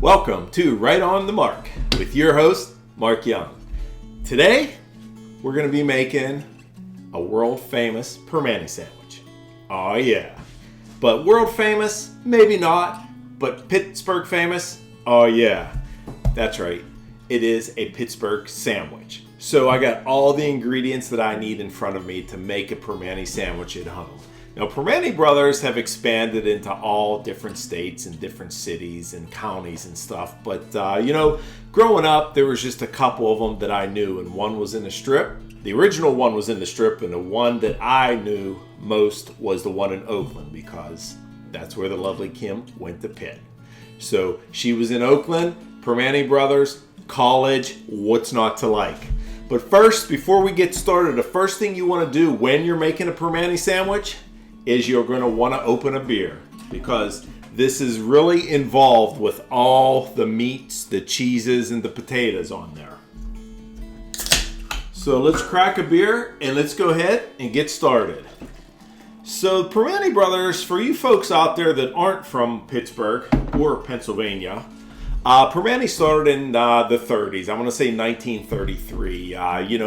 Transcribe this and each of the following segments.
Welcome to Right on the Mark with your host, Mark Young. Today, we're going to be making a world famous Primanti sandwich. Oh yeah. But world famous? Maybe not. But Pittsburgh famous? Oh yeah. That's right. It is a Pittsburgh sandwich. So I got all the ingredients that I need in front of me to make a Primanti sandwich at home. Now, Primanti brothers have expanded into all different states and different cities and counties and stuff. But, growing up, there was just a couple of them that I knew. And one was in the Strip. The original one was in the Strip. And the one that I knew most was the one in Oakland, because that's where the lovely Kim went to Pitt. So she was in Oakland, Primanti brothers, college, what's not to like? But first, before we get started, the first thing you want to do when you're making a Primanti sandwich is you're going to want to open a beer, because this is really involved with all the meats, the cheeses, and the potatoes on there. So let's crack a beer and let's go ahead and get started. So Primanti brothers, for you folks out there that aren't from Pittsburgh or Pennsylvania, Primanti started in the 30s. I'm going to say 1933,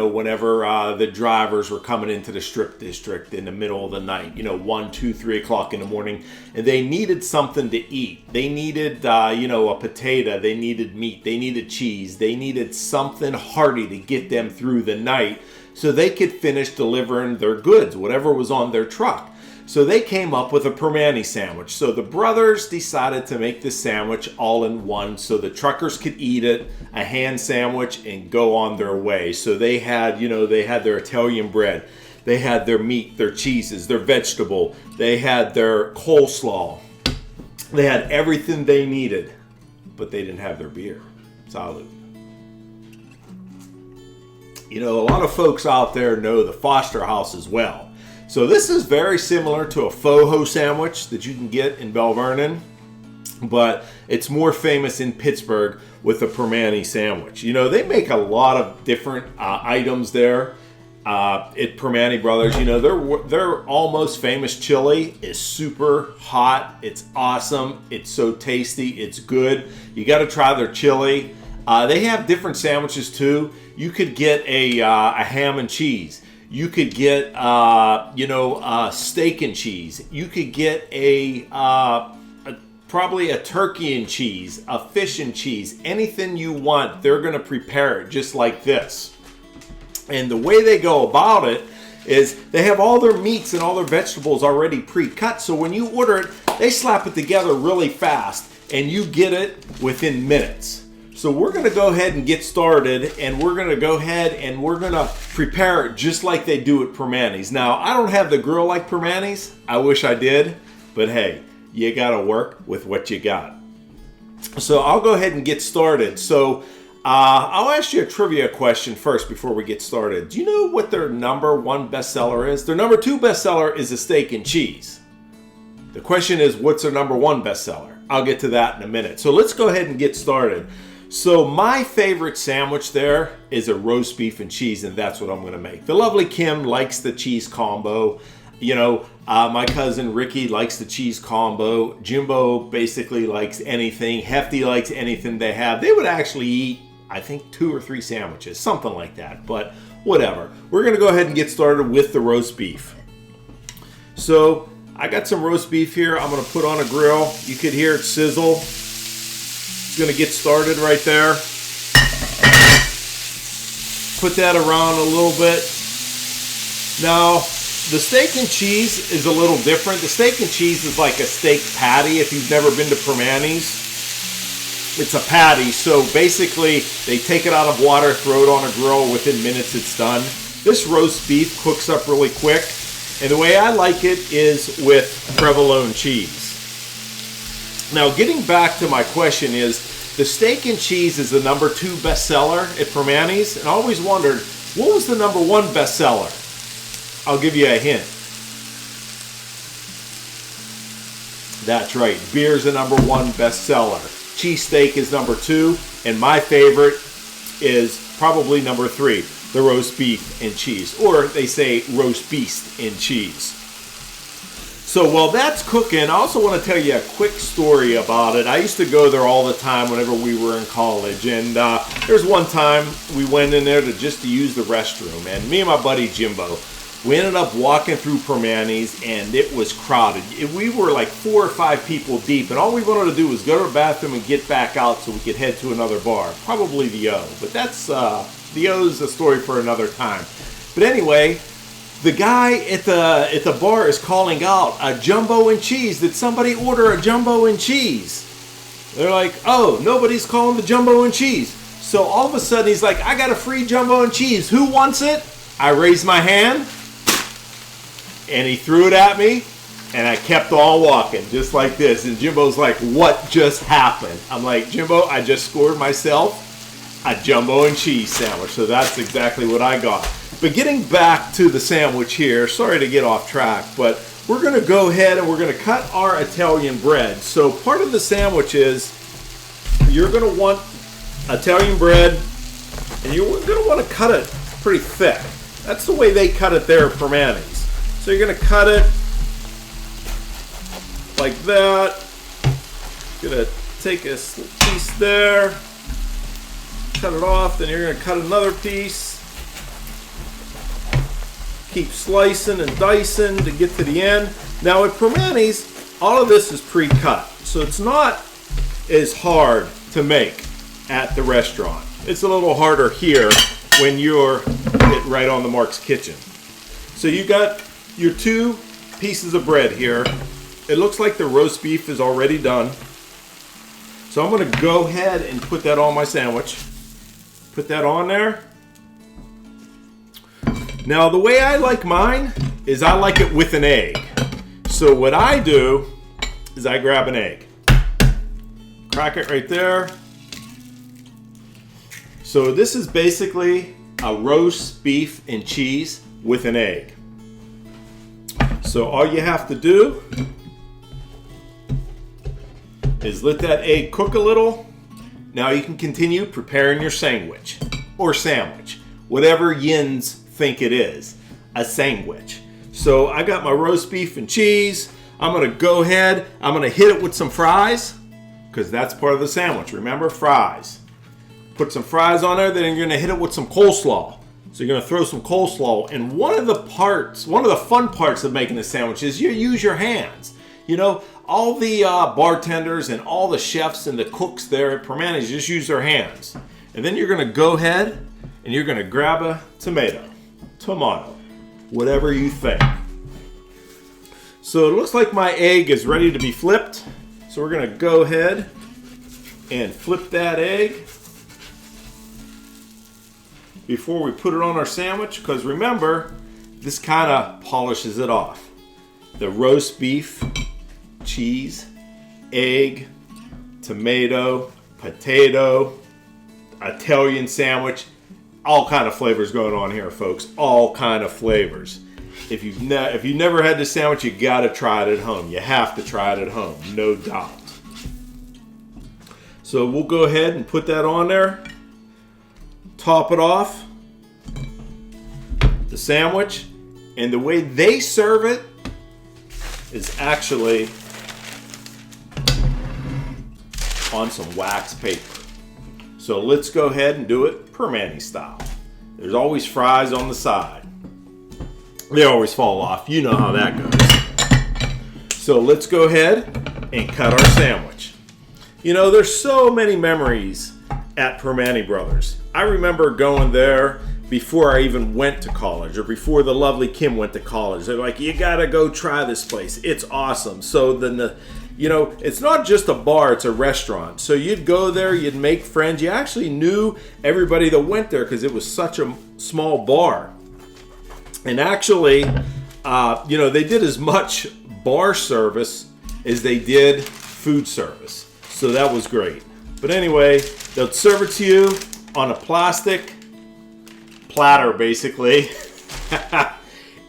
whenever the drivers were coming into the Strip District in the middle of the night, 1, 2, 3 o'clock in the morning, and they needed something to eat. They needed, a potato. They needed meat. They needed cheese. They needed something hearty to get them through the night so they could finish delivering their goods, whatever was on their truck. So they came up with a Primanti sandwich. So the brothers decided to make this sandwich all in one so the truckers could eat it, a hand sandwich, and go on their way. So they had, they had their Italian bread. They had their meat, their cheeses, their vegetable. They had their coleslaw. They had everything they needed, but they didn't have their beer. Salud. A lot of folks out there know the Foster House as well. So this is very similar to a faux sandwich that you can get in Bell Vernon, but it's more famous in Pittsburgh with a Primanti sandwich. They make a lot of different items there at Primanti Brothers. Their almost famous chili is super hot. It's awesome. It's so tasty. It's good. You got to try their chili. They have different sandwiches too. You could get a ham and cheese. You could get, steak and cheese. You could get probably a turkey and cheese, a fish and cheese. Anything you want, they're going to prepare it just like this. And the way they go about it is they have all their meats and all their vegetables already pre-cut. So when you order it, they slap it together really fast and you get it within minutes. So we're going to go ahead and get started, and we're going to go ahead and we're going to prepare it just like they do at Primanti's. Now, I don't have the grill like Primanti's. I wish I did, but hey, you got to work with what you got. So I'll go ahead and get started. So I'll ask you a trivia question first before we get started. Do you know what their number one bestseller is? Their number two bestseller is a steak and cheese. The question is, what's their number one bestseller? I'll get to that in a minute. So let's go ahead and get started. So my favorite sandwich there is a roast beef and cheese, and that's what I'm going to make. The lovely Kim likes the cheese combo. My cousin Ricky likes the cheese combo. Jimbo basically likes anything. Hefty likes anything they have. They would actually eat, I think, 2 or 3 sandwiches, something like that. But whatever. We're going to go ahead and get started with the roast beef. So I got some roast beef here. I'm going to put on a grill. You could hear it sizzle. Going to get started right there. Put that around a little bit. Now, the steak and cheese is a little different. The steak and cheese is like a steak patty. If you've never been to Primanti's, it's a patty. So basically, they take it out of water, throw it on a grill. Within minutes, it's done. This roast beef cooks up really quick. And the way I like it is with provolone cheese. Now, getting back to my question is, the steak and cheese is the number 2 bestseller at Primanti's, and I always wondered, what was the number 1 bestseller? I'll give you a hint. That's right, beer's the number 1 bestseller. Cheesesteak is number 2, and my favorite is probably number 3, the roast beef and cheese, or they say roast beast and cheese. So while that's cooking, I also want to tell you a quick story about it. I used to go there all the time whenever we were in college, and there's one time we went in there to use the restroom, and me and my buddy Jimbo, we ended up walking through Primanti's, and it was crowded. We were like 4 or 5 people deep, and all we wanted to do was go to the bathroom and get back out so we could head to another bar, probably the O. But that's the O's a story for another time. But anyway, the guy at the bar is calling out a jumbo and cheese. Did somebody order a jumbo and cheese? They're like, oh, nobody's calling the jumbo and cheese. So all of a sudden he's like, I got a free jumbo and cheese. Who wants it? I raised my hand and he threw it at me and I kept on walking just like this. And Jimbo's like, what just happened? I'm like, Jimbo, I just scored myself a jumbo and cheese sandwich. So that's exactly what I got. But getting back to the sandwich here, sorry to get off track, but we're going to go ahead and we're going to cut our Italian bread. So part of the sandwich is you're going to want Italian bread and you're going to want to cut it pretty thick. That's the way they cut it there at Primanti's. So you're going to cut it like that. Going to take a piece there, cut it off, then you're going to cut another piece. Keep slicing and dicing to get to the end. Now at Primanti's, all of this is pre-cut, so it's not as hard to make at the restaurant. It's a little harder here when you're right on the Mark's Kitchen. So you got your 2 pieces of bread here. It looks like the roast beef is already done. So I'm going to go ahead and put that on my sandwich. Put that on there. Now the way I like mine is I like it with an egg. So what I do is I grab an egg. Crack it right there. So this is basically a roast beef and cheese with an egg. So all you have to do is let that egg cook a little. Now you can continue preparing your sandwich or sandwich, whatever Yinz think it is, a sandwich. So I got my roast beef and cheese. I'm gonna go ahead, I'm gonna hit it with some fries, because that's part of the sandwich, remember, fries. Put some fries on there, then you're gonna hit it with some coleslaw. So you're gonna throw some coleslaw, and one of the fun parts of making a sandwich is you use your hands. You know, all the bartenders and all the chefs and the cooks there at Primanti's just use their hands. And then you're gonna go ahead and you're gonna grab a tomato, whatever you think. So it looks like my egg is ready to be flipped. So we're gonna go ahead and flip that egg before we put it on our sandwich, because remember, this kind of polishes it off. The roast beef, cheese, egg, tomato, potato, Italian sandwich, all kind of flavors going on here, folks. All kind of flavors. If you've never had this sandwich, you gotta try it at home. You have to try it at home, no doubt. So we'll go ahead and put that on there. Top it off the sandwich, and the way they serve it is actually on some wax paper. So let's go ahead and do it Primanti style. There's always fries on the side. They always fall off. You know how that goes. So let's go ahead and cut our sandwich. You know, there's so many memories at Primanti Brothers. I remember going there before I even went to college, or before the lovely Kim went to college. They're like, you gotta go try this place. It's awesome. So then you know, it's not just a bar, it's a restaurant. So you'd go there, you'd make friends. You actually knew everybody that went there because it was such a small bar. And actually, you know, they did as much bar service as they did food service. So that was great. But anyway, they'll serve it to you on a plastic platter, basically.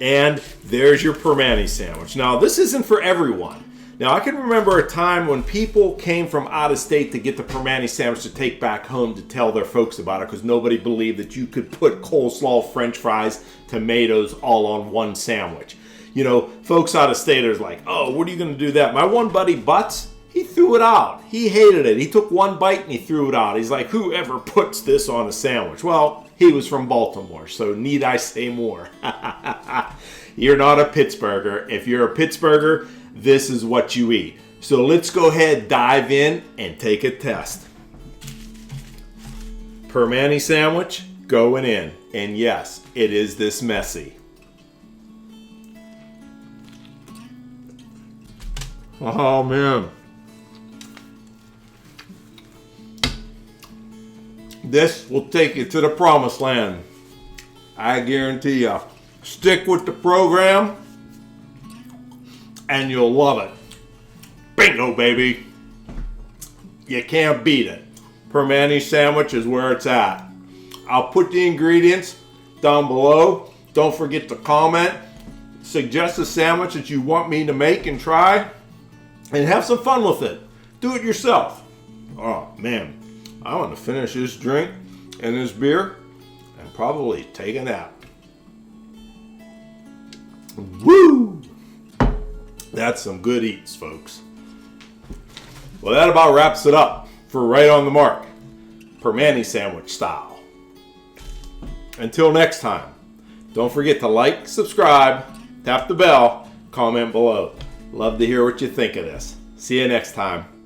And there's your Primanti sandwich. Now, this isn't for everyone. Now, I can remember a time when people came from out of state to get the Primanti sandwich to take back home to tell their folks about it, because nobody believed that you could put coleslaw, french fries, tomatoes all on one sandwich. You know, folks out of state are like, oh, what are you going to do that? My one buddy, Butts, he threw it out. He hated it. He took one bite and he threw it out. He's like, whoever puts this on a sandwich? Well, he was from Baltimore, so need I say more? You're not a Pittsburgher. If you're a Pittsburgher, this is what you eat. So let's go ahead, dive in, and take a test. Primanti sandwich going in. And yes, it is this messy. Oh, man. This will take you to the promised land. I guarantee you. Stick with the program and you'll love it. Bingo, baby. You can't beat it. Primanti sandwich is where it's at. I'll put the ingredients down below. Don't forget to comment. Suggest a sandwich that you want me to make and try. And have some fun with it. Do it yourself. Oh, man. I want to finish this drink and this beer and probably take a nap. Woo! That's some good eats, folks. Well, that about wraps it up for Right on the Mark, Primanti sandwich style. Until next time, don't forget to like, subscribe, tap the bell, comment below. Love to hear what you think of this. See you next time.